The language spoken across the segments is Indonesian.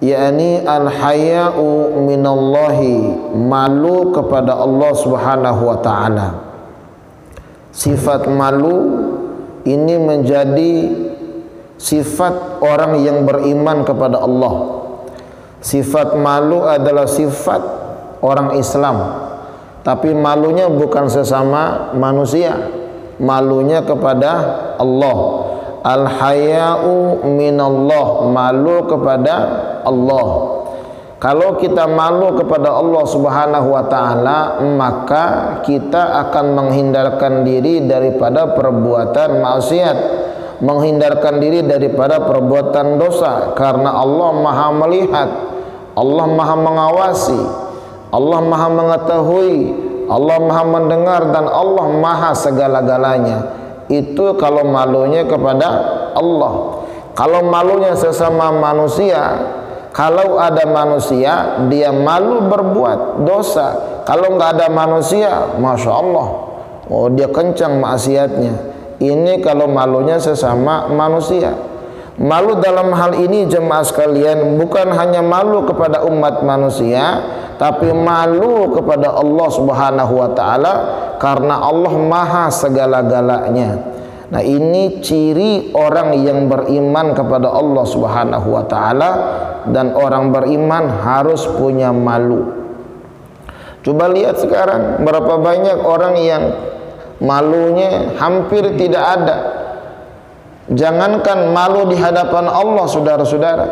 yakni al-haya'u minallahi, malu kepada Allah Subhanahu wa taala. Sifat malu ini menjadi sifat orang yang beriman kepada Allah. Sifat malu adalah sifat orang Islam, tapi malunya bukan sesama manusia, malunya kepada Allah. Al-haya'u minallah, malu kepada Allah. Kalau kita malu kepada Allah Subhanahu wa taala, maka kita akan menghindarkan diri daripada perbuatan maksiat, menghindarkan diri daripada perbuatan dosa, karena Allah Maha melihat, Allah Maha mengawasi, Allah Maha mengetahui, Allah Maha mendengar, dan Allah Maha segala-galanya. Itu kalau malunya kepada Allah. Kalau malunya sesama manusia, kalau ada manusia dia malu berbuat dosa, kalau nggak ada manusia, masya Allah, oh dia kencang maksiatnya. Ini kalau malunya sesama manusia. Malu dalam hal ini jemaah sekalian bukan hanya malu kepada umat manusia, tapi malu kepada Allah Subhanahu wa taala, karena Allah Maha segala-galanya. Nah, ini ciri orang yang beriman kepada Allah Subhanahu wa taala, dan orang beriman harus punya malu. Coba lihat sekarang berapa banyak orang yang malunya hampir tidak ada. Jangankan malu di hadapan Allah, saudara-saudara,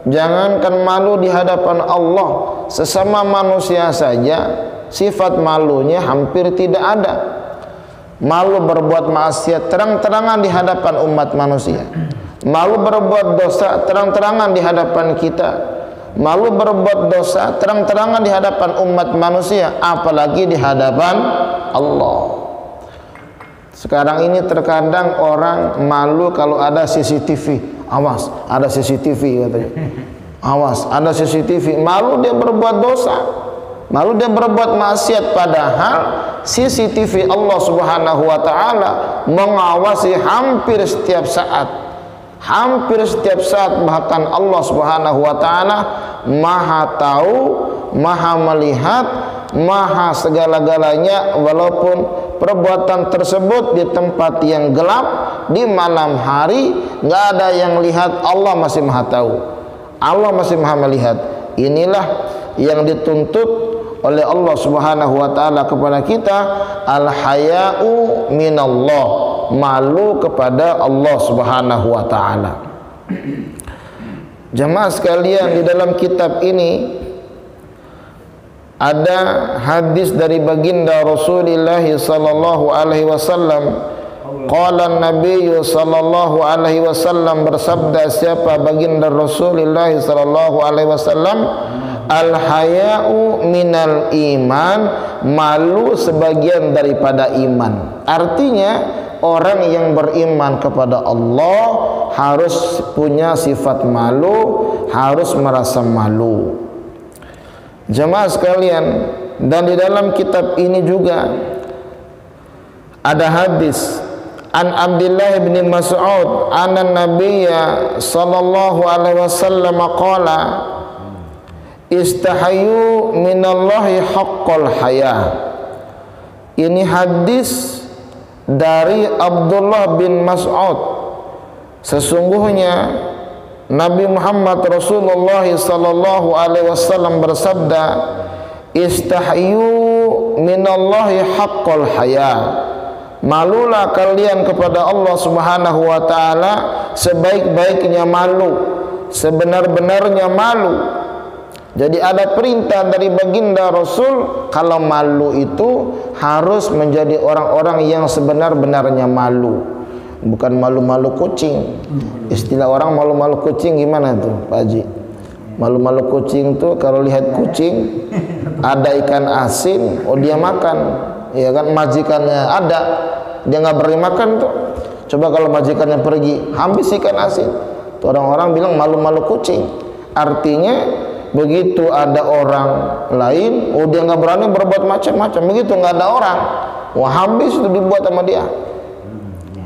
jangankan malu di hadapan Allah, sesama manusia saja sifat malunya hampir tidak ada. Malu berbuat maksiat terang-terangan di hadapan umat manusia, malu berbuat dosa terang-terangan di hadapan kita, malu berbuat dosa terang-terangan di hadapan umat manusia, apalagi di hadapan Allah. Sekarang ini terkadang orang malu kalau ada CCTV. Awas, ada CCTV katanya. Awas, ada CCTV. Malu dia berbuat dosa, malu dia berbuat maksiat, padahal CCTV Allah Subhanahu wa taala mengawasi hampir setiap saat. Hampir setiap saat, bahkan Allah Subhanahu wa taala Maha tahu, Maha melihat, Maha segala-galanya, walaupun perbuatan tersebut di tempat yang gelap, di malam hari, nggak ada yang lihat, Allah masih Maha tahu, Allah masih Maha melihat. Inilah yang dituntut oleh Allah Subhanahu wa taala kepada kita, al-haya'u minallah, malu kepada Allah Subhanahu wa taala. Jemaah sekalian, di dalam kitab ini ada hadis dari baginda Rasulullah sallallahu alaihi wasallam. Qala Nabi sallallahu alaihi wasallam, bersabda siapa baginda Rasulullah sallallahu alaihi wasallam, al-haya'u minal iman, malu sebagian daripada iman. Artinya orang yang beriman kepada Allah harus punya sifat malu, harus merasa malu. Jemaah sekalian, dan di dalam kitab ini juga ada hadis an Abdullah bin Mas'ud anna Nabiyya sallallahu alaihi wasallam qala istahyu minallahi haqqal haya. Ini hadis dari Abdullah bin Mas'ud. Sesungguhnya Nabi Muhammad Rasulullah sallallahu alaihi wasallam bersabda, istahyu minallahi haqqal haya. Malulah kalian kepada Allah Subhanahu wa taala sebaik-baiknya malu, sebenar-benarnya malu. Jadi ada perintah dari baginda Rasul, kalau malu itu harus menjadi orang-orang yang sebenar-benarnya malu, bukan malu-malu kucing. Istilah orang malu-malu kucing gimana tuh, Pak Haji? Malu-malu kucing tuh kalau lihat kucing ada ikan asin, oh dia makan, ya kan, majikannya ada, dia nggak berani makan tuh. Coba kalau majikannya pergi, habis ikan asin, tuh orang-orang bilang malu-malu kucing. Artinya begitu ada orang lain, oh dia nggak berani berbuat macam-macam. Begitu nggak ada orang, wah habis itu dibuat sama dia.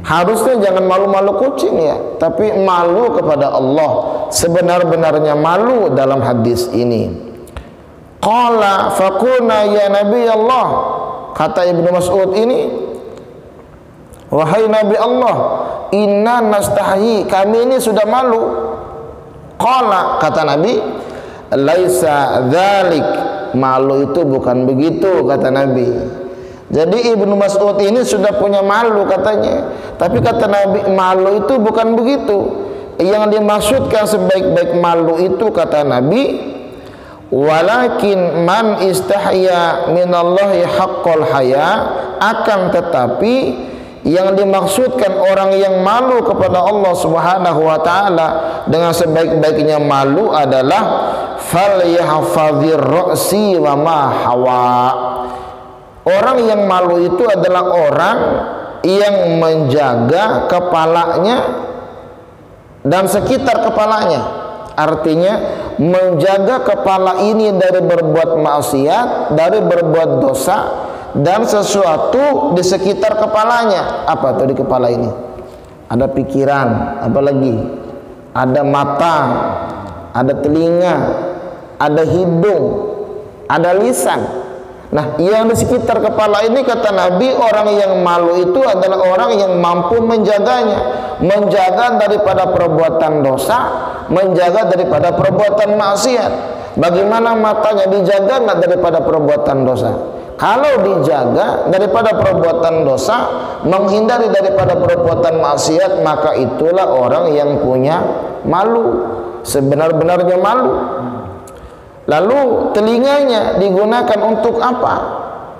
Harusnya jangan malu-malu kucing ya, tapi malu kepada Allah, sebenar-benarnya malu dalam hadis ini. Qala faqulna ya Nabi Allah, kata Ibnu Mas'ud ini, wahai Nabi Allah, inna nastahyi, kami ini sudah malu. Qala, kata Nabi, laisa dzalik, malu itu bukan begitu, kata Nabi. Jadi Ibnu Mas'ud ini sudah punya malu katanya, tapi kata Nabi, malu itu bukan begitu. Yang dimaksudkan sebaik-baik malu itu, kata Nabi, walakin man istahya minallahi haqqal haya, akan tetapi yang dimaksudkan orang yang malu kepada Allah Subhanahu wa taala dengan sebaik-baiknya malu adalah falyahfazir ra'si wa ma hawa. Orang yang malu itu adalah orang yang menjaga kepalanya dan sekitar kepalanya. Artinya menjaga kepala ini dari berbuat maksiat, dari berbuat dosa, dan sesuatu di sekitar kepalanya. Apa tuh di kepala ini? Ada pikiran, apalagi ada mata, ada telinga, ada hidung, ada lisan. Nah, yang di sekitar kepala ini, kata Nabi, orang yang malu itu adalah orang yang mampu menjaganya, menjaga daripada perbuatan dosa, menjaga daripada perbuatan maksiat. Bagaimana matanya dijaga nggak daripada perbuatan dosa? Kalau dijaga daripada perbuatan dosa, menghindari daripada perbuatan maksiat, maka itulah orang yang punya malu, sebenar-benarnya malu. Lalu telinganya digunakan untuk apa?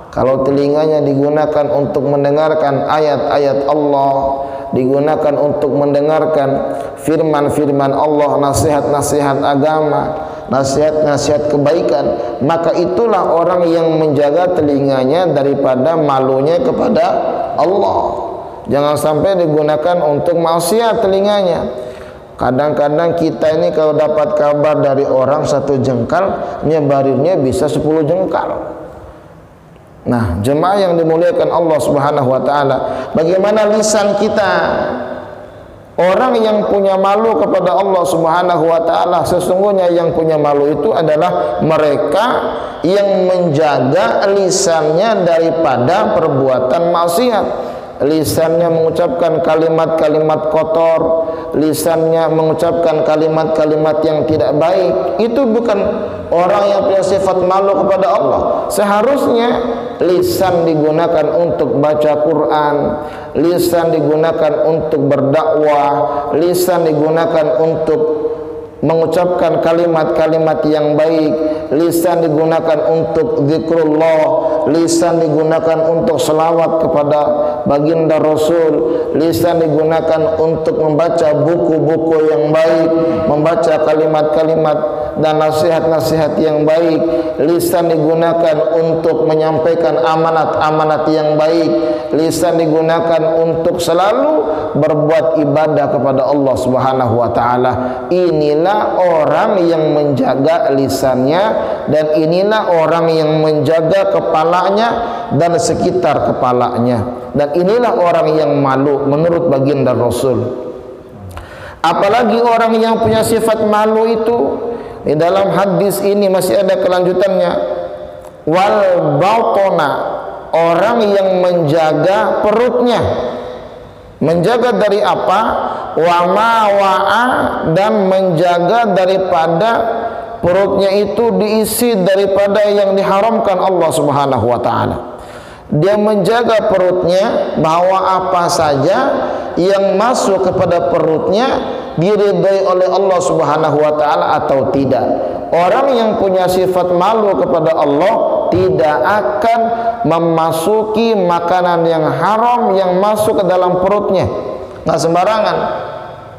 Kalau telinganya digunakan untuk mendengarkan ayat-ayat Allah, digunakan untuk mendengarkan firman-firman Allah, nasihat-nasihat agama, nasihat-nasihat kebaikan, maka itulah orang yang menjaga telinganya daripada malunya kepada Allah. Jangan sampai digunakan untuk maksiat telinganya. Kadang-kadang kita ini kalau dapat kabar dari orang satu jengkal, nyebarirnya bisa 10 jengkal. Nah, jemaah yang dimuliakan Allah Subhanahu wa taala, bagaimana lisan kita? Orang yang punya malu kepada Allah Subhanahu wa taala, sesungguhnya yang punya malu itu adalah mereka yang menjaga lisannya daripada perbuatan maksiat. Lisannya mengucapkan kalimat-kalimat kotor, lisannya mengucapkan kalimat-kalimat yang tidak baik. Itu bukan orang yang punya sifat malu kepada Allah. Seharusnya lisan digunakan untuk baca Quran, lisan digunakan untuk berdakwah, lisan digunakan untuk mengucapkan kalimat-kalimat yang baik, lisan digunakan untuk zikrullah, lisan digunakan untuk selawat kepada baginda Rasul, lisan digunakan untuk membaca buku-buku yang baik, membaca kalimat-kalimat dan nasihat-nasihat yang baik, lisan digunakan untuk menyampaikan amanat-amanat yang baik, lisan digunakan untuk selalu berbuat ibadah kepada Allah Subhanahu wa taala. Inilah orang yang menjaga lisannya, dan inilah orang yang menjaga kepalanya dan sekitar kepalanya, dan inilah orang yang malu menurut baginda Rasul. Apalagi orang yang punya sifat malu itu, di dalam hadis ini masih ada kelanjutannya, wal batona, orang yang menjaga perutnya. Menjaga dari apa? Wa ma wa'a, dan menjaga daripada perutnya itu diisi daripada yang diharamkan Allah Subhanahu wa taala. Dia menjaga perutnya bahwa apa saja yang masuk kepada perutnya diridhai oleh Allah Subhanahu wa taala atau tidak. Orang yang punya sifat malu kepada Allah tidak akan memasuki makanan yang haram yang masuk ke dalam perutnya. Nggak sembarangan,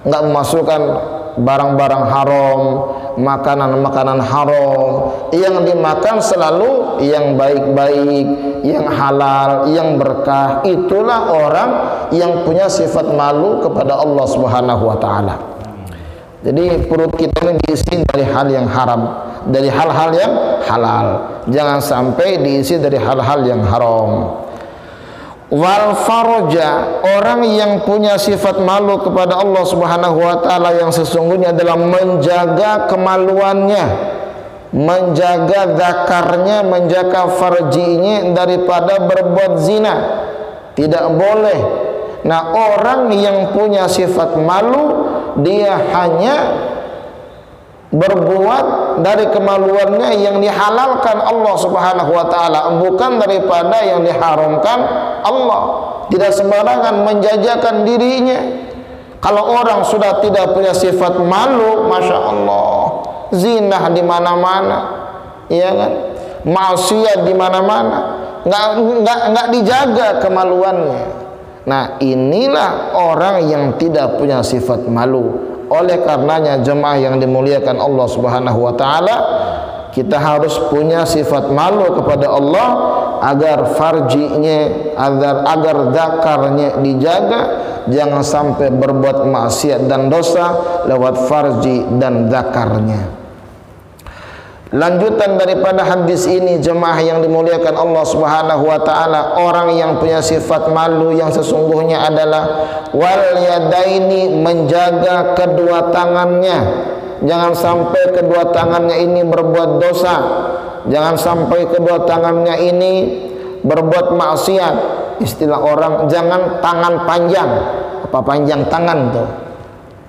nggak memasukkan barang-barang haram, makanan-makanan haram. Yang dimakan selalu yang baik-baik, yang halal, yang berkah. Itulah orang yang punya sifat malu kepada Allah Subhanahu wa taala. Jadi perut kita ini diisi dari hal yang haram, dari hal-hal yang halal. Jangan sampai diisi dari hal-hal yang haram. Wal farja, orang yang punya sifat malu kepada Allah Subhanahu wa taala yang sesungguhnya adalah menjaga kemaluannya, menjaga zakarnya, menjaga farjinya daripada berbuat zina. Tidak boleh. Nah, orang yang punya sifat malu, dia hanya berbuat dari kemaluannya yang dihalalkan Allah Subhanahu wa taala, bukan daripada yang diharamkan Allah. Tidak sembarangan menjajakan dirinya. Kalau orang sudah tidak punya sifat malu, masya Allah, zina di mana-mana, ya kan, maksiat di mana-mana, nggak dijaga kemaluannya. Nah, inilah orang yang tidak punya sifat malu. Oleh karenanya jemaah yang dimuliakan Allah Subhanahu wa taala, kita harus punya sifat malu kepada Allah agar farjinya, agar zakarnya dijaga, jangan sampai berbuat maksiat dan dosa lewat farji dan zakarnya. Lanjutan daripada hadis ini jemaah yang dimuliakan Allah Subhanahu wa taala, orang yang punya sifat malu yang sesungguhnya adalah wal yadaini, menjaga kedua tangannya. Jangan sampai kedua tangannya ini berbuat dosa. Jangan sampai kedua tangannya ini berbuat maksiat. Istilah orang, jangan tangan panjang. Apa panjang tangan tuh?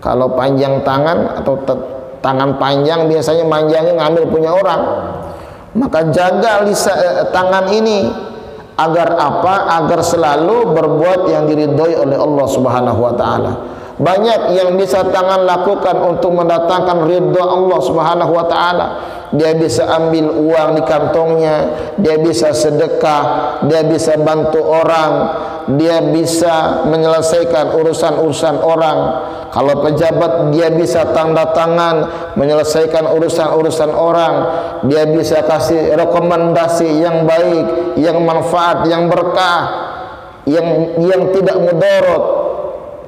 Kalau panjang tangan atau tangan panjang biasanya manjangnya ngambil punya orang. Maka jaga tangan ini agar apa? Agar selalu berbuat yang diridhoi oleh Allah Subhanahu wa taala. Banyak yang bisa tangan lakukan untuk mendatangkan ridha Allah Subhanahu wa taala. Dia bisa ambil uang di kantongnya, dia bisa sedekah, dia bisa bantu orang, dia bisa menyelesaikan urusan-urusan orang. Kalau pejabat, dia bisa tanda tangan menyelesaikan urusan-urusan orang. Dia bisa kasih rekomendasi yang baik, yang manfaat, yang berkah, yang tidak mudarat,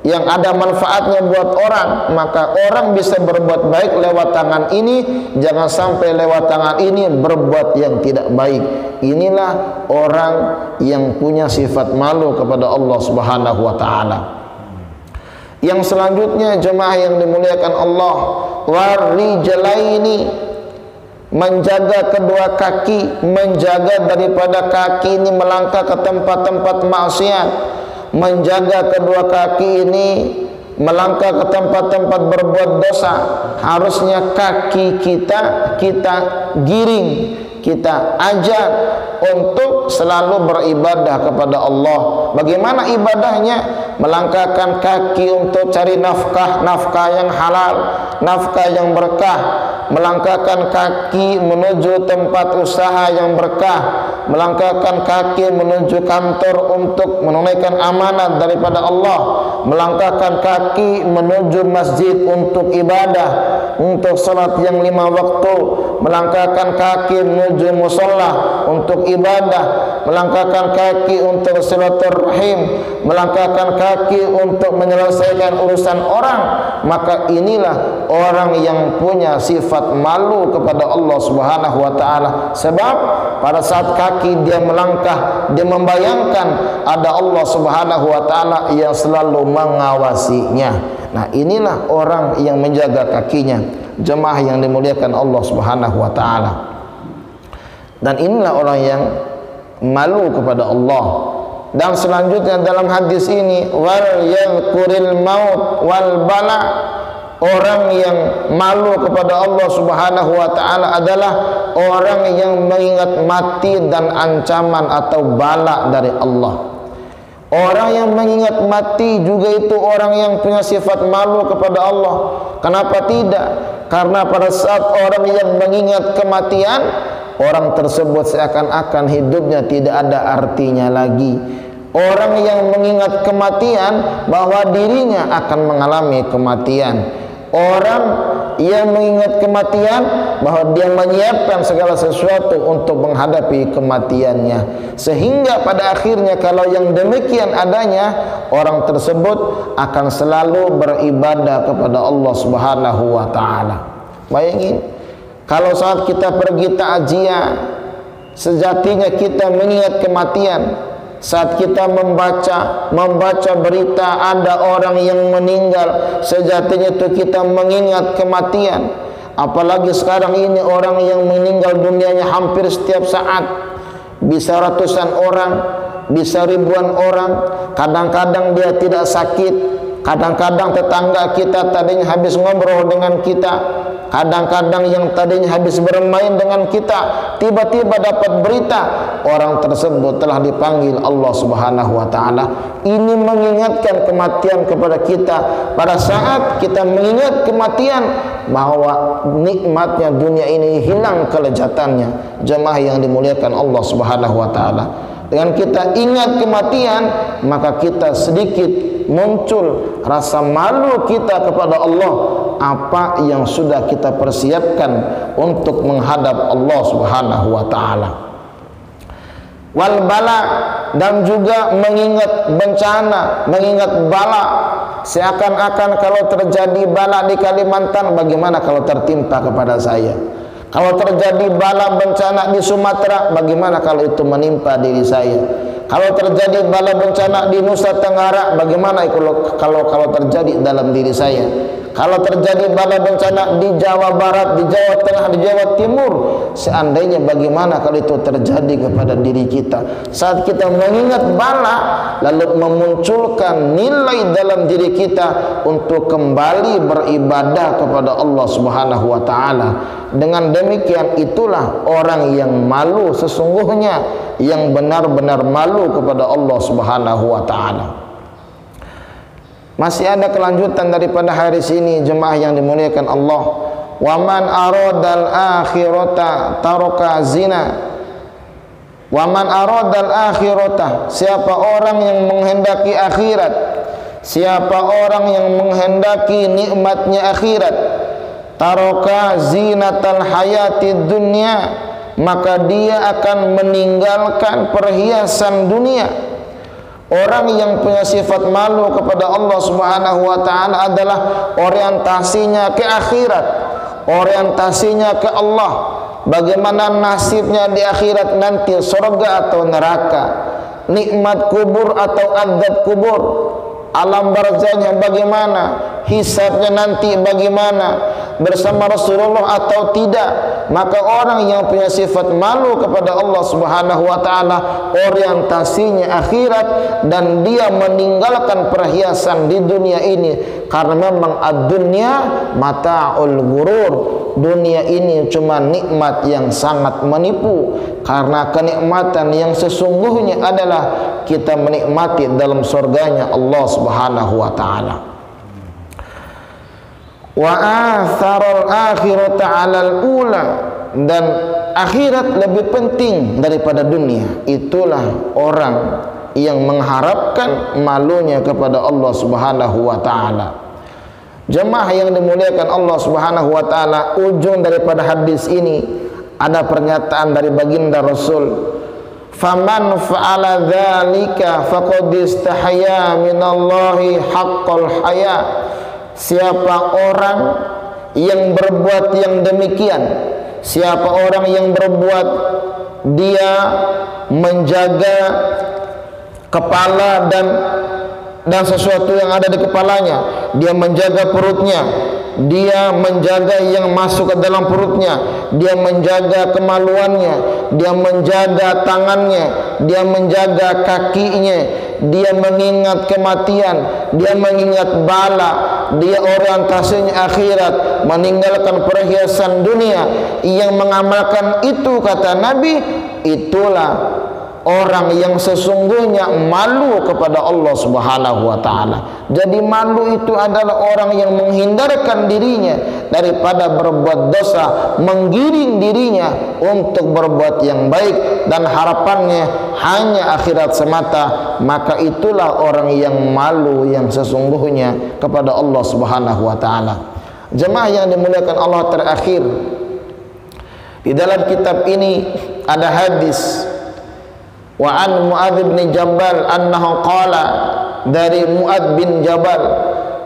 yang ada manfaatnya buat orang. Maka orang bisa berbuat baik lewat tangan ini. Jangan sampai lewat tangan ini berbuat yang tidak baik. Inilah orang yang punya sifat malu kepada Allah Subhanahu wa taala. Yang selanjutnya jemaah yang dimuliakan Allah, warijlaini, menjaga kedua kaki, menjaga daripada kaki ini melangkah ke tempat-tempat maksiat, menjaga kedua kaki ini melangkah ke tempat-tempat berbuat dosa. Harusnya kaki kita giring, kita ajak untuk selalu beribadah kepada Allah. Bagaimana ibadahnya? Melangkahkan kaki untuk cari nafkah yang halal, nafkah yang berkah. Melangkahkan kaki menuju tempat usaha yang berkah, melangkahkan kaki menuju kantor untuk menunaikan amanat daripada Allah, melangkahkan kaki menuju masjid untuk ibadah, untuk salat yang 5 waktu, melangkahkan kaki menuju musalla untuk ibadah, melangkahkan kaki untuk silaturahim, melangkahkan kaki untuk menyelesaikan urusan orang. Maka inilah orang yang punya sifat malu kepada Allah Subhanahu wa taala. Sebab pada saat kaki dia melangkah, dia membayangkan ada Allah Subhanahu wa taala yang selalu mengawasinya. Nah, inilah orang yang menjaga kakinya, jemaah yang dimuliakan Allah Subhanahu wa taala. Dan inilah orang yang malu kepada Allah. Dan selanjutnya dalam hadis ini, wal yadhkuril maut wal bala, orang yang malu kepada Allah Subhanahu wa taala adalah orang yang mengingat mati dan ancaman atau bala dari Allah. Orang yang mengingat mati juga itu orang yang punya sifat malu kepada Allah. Kenapa tidak? Karena pada saat orang yang mengingat kematian, orang tersebut seakan-akan hidupnya tidak ada artinya lagi. Orang yang mengingat kematian bahwa dirinya akan mengalami kematian. Orang yang mengingat kematian bahwa dia menyiapkan segala sesuatu untuk menghadapi kematiannya. Sehingga pada akhirnya kalau yang demikian adanya, orang tersebut akan selalu beribadah kepada Allah Subhanahu wa taala. Bayangin, kalau saat kita pergi takziah, sejatinya kita mengingat kematian, Saat kita membaca berita ada orang yang meninggal, sejatinya itu kita mengingat kematian. Apalagi sekarang ini orang yang meninggal dunianya hampir setiap saat, bisa ratusan orang, bisa ribuan orang. Kadang-kadang dia tidak sakit, kadang-kadang tetangga kita tadinya habis ngobrol dengan kita, kadang-kadang yang tadinya habis bermain dengan kita, tiba-tiba dapat berita orang tersebut telah dipanggil Allah Subhanahu wa taala. Ini mengingatkan kematian kepada kita. Pada saat kita mengingat kematian, bahwa nikmatnya dunia ini hilang kelezatannya. Jemaah yang dimuliakan Allah Subhanahu wa taala, dengan kita ingat kematian, maka kita sedikit muncul rasa malu kita kepada Allah, apa yang sudah kita persiapkan untuk menghadap Allah Subhanahu wa taala. Wal bala, dan juga mengingat bencana, mengingat bala. Seakan-akan kalau terjadi bala di Kalimantan, bagaimana kalau tertimpa kepada saya? Kalau terjadi bala bencana di Sumatera, bagaimana kalau itu menimpa diri saya? Kalau terjadi bala bencana di Nusa Tenggara, bagaimana kalau terjadi dalam diri saya? Kalau terjadi bala bencana di Jawa Barat, di Jawa Tengah, di Jawa Timur, seandainya bagaimana kalau itu terjadi kepada diri kita? Saat kita mengingat bala, lalu memunculkan nilai dalam diri kita untuk kembali beribadah kepada Allah Subhanahu wa taala. Dengan demikian itulah orang yang malu sesungguhnya, yang benar-benar malu kepada Allah Subhanahu wa taala. Masih ada kelanjutan daripada hadis ini, jemaah yang dimuliakan Allah. Wa man aradal akhirata taraka zina. Wa man aradal akhirata, siapa orang yang menghendaki akhirat, siapa orang yang menghendaki nikmatnya akhirat, taraka zinatal hayatid dunya, maka dia akan meninggalkan perhiasan dunia. Orang yang punya sifat malu kepada Allah Subhanahu wa taala adalah orientasinya ke akhirat, orientasinya ke Allah. Bagaimana nasibnya di akhirat nanti, surga atau neraka, nikmat kubur atau azab kubur, alam barzahnya bagaimana, hisabnya nanti bagaimana, bersama Rasulullah atau tidak. Maka orang yang punya sifat malu kepada Allah Subhanahu wa taala, orientasinya akhirat, dan dia meninggalkan perhiasan di dunia ini, karena memang ad-dunya mata'ul ghurur. Dunia ini cuma nikmat yang sangat menipu, karena kenikmatan yang sesungguhnya adalah kita menikmati dalam surganya Allah Subhanahu wa taala. Wa atharul akhirata 'alal ula, dan akhirat lebih penting daripada dunia. Itulah orang yang mengharapkan malunya kepada Allah Subhanahu wa taala. Jemaah yang dimuliakan Allah Subhanahu wa taala, ujung daripada hadis ini ada pernyataan dari baginda Rasul, faman fa'ala dzalika faqad istahya minallahi haqqal haya. Siapa orang yang berbuat yang demikian, siapa orang yang berbuat dia menjaga kepala dan sesuatu yang ada di kepalanya, dia menjaga perutnya, dia menjaga yang masuk ke dalam perutnya, dia menjaga kemaluannya, dia menjaga tangannya, dia menjaga kakinya, dia mengingat kematian, dia mengingat bala, dia orientasinya akhirat, meninggalkan perhiasan dunia, yang mengamalkan itu, kata Nabi, itulah orang yang sesungguhnya malu kepada Allah Subhanahu wa taala. Jadi malu itu adalah orang yang menghindarkan dirinya daripada berbuat dosa, menggiring dirinya untuk berbuat yang baik, dan harapannya hanya akhirat semata. Maka itulah orang yang malu yang sesungguhnya kepada Allah Subhanahu wa taala. Jemaah yang dimuliakan Allah, terakhir di dalam kitab ini ada hadis wa an Muadz bin Jabal annahu qala, dari Muadz bin Jabal,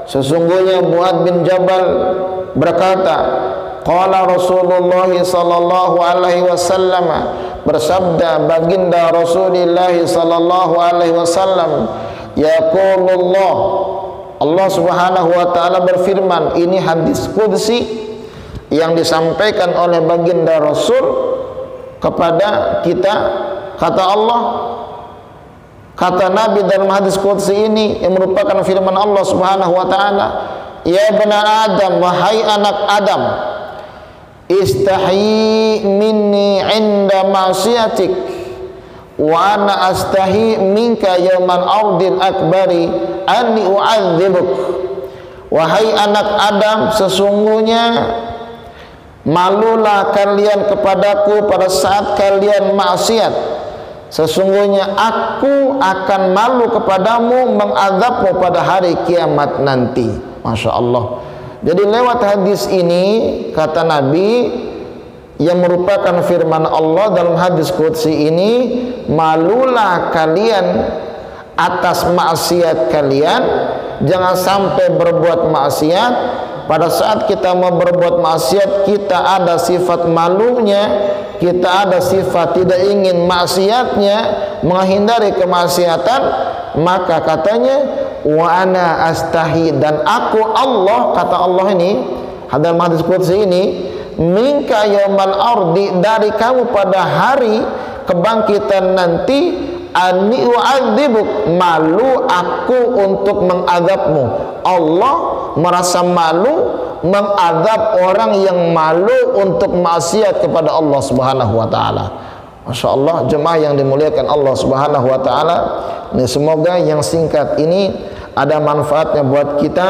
sesungguhnya Muadz bin Jabal berkata, Qala Rasulullah sallallahu alaihi wasallam, bersabda baginda Rasulullah sallallahu alaihi wasallam, yaqulullah, Allah Subhanahu wa taala berfirman. Ini hadis qudsi yang disampaikan oleh baginda Rasul kepada kita. Kata Allah, kata Nabi dalam hadis qudsi ini yang merupakan firman Allah Subhanahu wa taala, ya bani Adam, wahai anak Adam, istahyi minni inda ma'siyatik wa ana astahi minka yawman ardil akbari anni u'adzibuk. Wahai anak Adam, sesungguhnya malulah kalian kepadaku pada saat kalian maksiat. Sesungguhnya aku akan malu kepadamu mengazabmu pada hari kiamat nanti. Masya Allah. Jadi lewat hadis ini, kata Nabi, yang merupakan firman Allah dalam hadis qudsi ini, malulah kalian atas maksiat kalian. Jangan sampai berbuat maksiat. Pada saat kita mau berbuat maksiat, kita ada sifat malunya, kita ada sifat tidak ingin maksiatnya, menghindari kemaksiatan. Maka katanya, wa ana astahi, dan aku Allah, kata Allah ini dalam hadis qudsi ini, minka yaumal ardi, dari kamu pada hari kebangkitan nanti, ani u'adzibuk, malu aku untuk mengazabmu. Allah merasa malu mengadab orang yang malu untuk maksiat kepada Allah Subhanahu wa taala. Masya Allah, jemaah yang dimuliakan Allah Subhanahu wa taala, ini semoga yang singkat ini ada manfaatnya buat kita,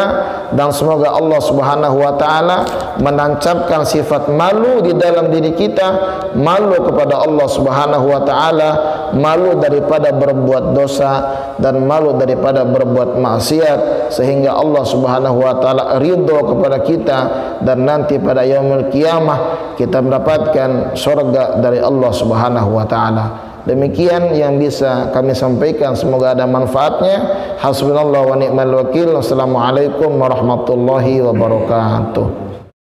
dan semoga Allah Subhanahu wa taala menancapkan sifat malu di dalam diri kita, malu kepada Allah Subhanahu wa taala, malu daripada berbuat dosa dan malu daripada berbuat maksiat, sehingga Allah Subhanahu wa taala ridho kepada kita, dan nanti pada yaumul qiyamah kita mendapatkan surga dari Allah Subhanahu wa taala. Demikian yang bisa kami sampaikan, semoga ada manfaatnya. Hasbunallahu wa ni'mal wakil. Wassalamualaikum warahmatullahi wabarakatuh.